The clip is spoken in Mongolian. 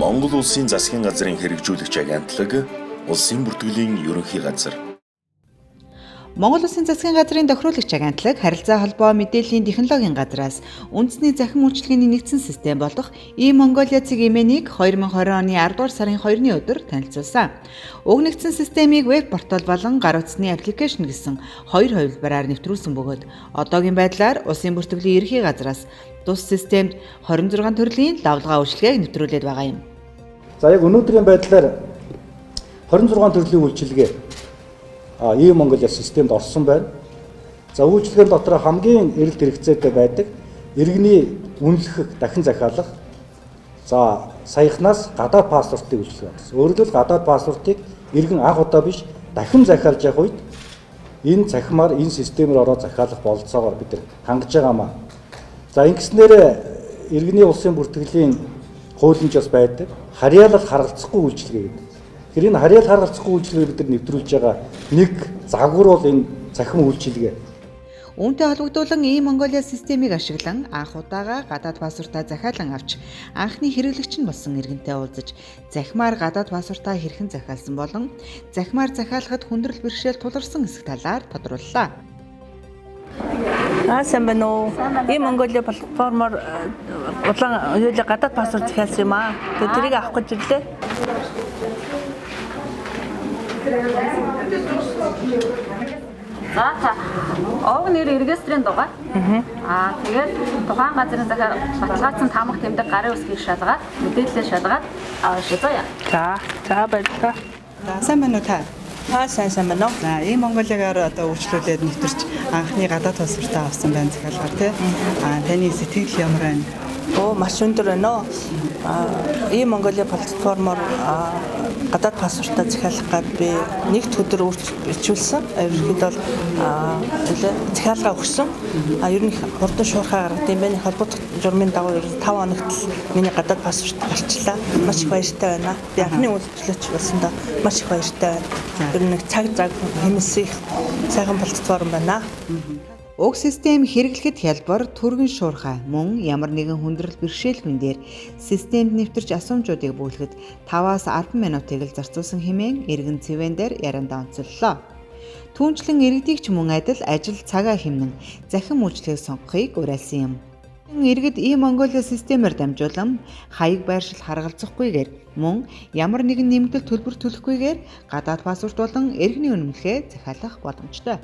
Монгол улсын засгийн газрын хэрэгжүүлэгч агентлаг, улсын бүртгэлийн ерөнхий газар. Монгол Улсын засгийн газрын тохируулагч агентлаг, харилцаа холбоо мэдээллийн технологийн газраас үндэсний захин үйлчилгээний нэгдсэн систем болох e-Mongolia CGM-ийг 2020 оны 10 дугаар сарын 2-ны өдөр танилцуулсан. Уг нэгдсэн системийг веб портал болон гар утасны аппликейшн гэсэн хоёр хувилбараар нэвтрүүлсэн бөгөөд одоогийн байдлаар улсын бүртгэлийн ерөнхий газраас тус системд 26 төрлийн давлгаа үйлчилгээг нэвтрүүлээд байгаа юм. За яг өнөөдрийн байдлаар 26 төрлийн үйлчилгээ e-Mongolia системд орсон байна. За үйлчилгээний дотор хамгийн эрэлт хэрэгцээтэй байдаг иргэний үнэлэх, дахин захиалах, за саяхнаас гадаад паспортыг үйлчилгээ гэсэн. Өөрөөр хэлбэл гадаад паспортыг иргэн анх удаа биш дахин захиалж явах үед энэ цахимаар энэ системээр ороод захиалах бололцоогоор бид хангаж байгаамаа. За ингэснээр иргэний улсын бүртгэлийн хуулимж бас байдаг. Харьяалал харгалзахгүй үйлчилгээ гэдэг. Тэгэхээр энэ харьяал харгалзахгүй үйлчилгээ бид нэвтрүүлж байгаа нэг загвар бол энэ цахим үйлчилгээ. Үүнтэй холбогдуулан e-Mongolia системийг ашиглан анх удаага гадаад паспортаа захиалан авч анхны хэрэглэгч нь болсон иргэнтэй уулзаж захимаар гадаад паспортаа хэрхэн захиалсан болон захимаар захиалахад хүндрэл бэрхшээл тулгарсан хэсэг талаар тодрууллаа. Сайн байна уу? e-Mongolia платформоор улаан хоёулаа гадаад паспорт захиалсан юм аа. Тэгээд тэрийг авах гэж ирлээ. За ог нэр регистрийн дугаар. Тэгээд тухайн газрын баталгаажсан таамаг тэмдэг гарын үсгийг шалгаад мэдээлэлээ шалгаад шалгая. За баярлалаа. Сайн байна уу та? Сайн байна уу? За e-Mongolia-гаар одоо үйлчлүүлээд нэвтэрч анхны гадаад паспортаа авсан байна захиалгаар тий. Таны сэтгэл ямар байна? Маш өндөр байна уу? e-Mongolia платформоор гадаад паспортаа захиалах гад би нэгд өдөр үргэлжлүүлсэн. Ерөнхийдөө захиалгаа өгсөн. Ер нь хурдан шуурхай гаргад юм байна. Холбоотой журмын дагуу 5 хоногт миний гадаад паспорт гарчлаа. Маш их баяртай байна. Би анхны үйлчлүүлэгч болсондоо маш их баяртай байна. Ер нь нэг цаг хэмнэсэх сайхан платформ байна. Уг систем хэрэглэхэд хялбар, түргэн шуурхай, мөн ямар нэгэн хүндрэл бэрхшээлгүй дээр системд нэвтэрч асуумжуудыг бүүлгэхэд 5-аас 10 минутыг л зарцуулсан хэмээн иргэн цэвэн дээр яриандаа онцоллоо. Түүнчлэн иргэдийг ч мөн адил ажил цагаа хэмнэн захин үйлчлэгийг сонгохыг уриалсан юм. Иргэд e-Mongolia системээр дамжуулан хаяг байршил харгалзахгүйгээр мөн ямар нэгэн нэмэгдэл төлбөр төлөхгүйгээр гадаад паспорт болон эрхний үнэмлэхээ захиалах боломжтой.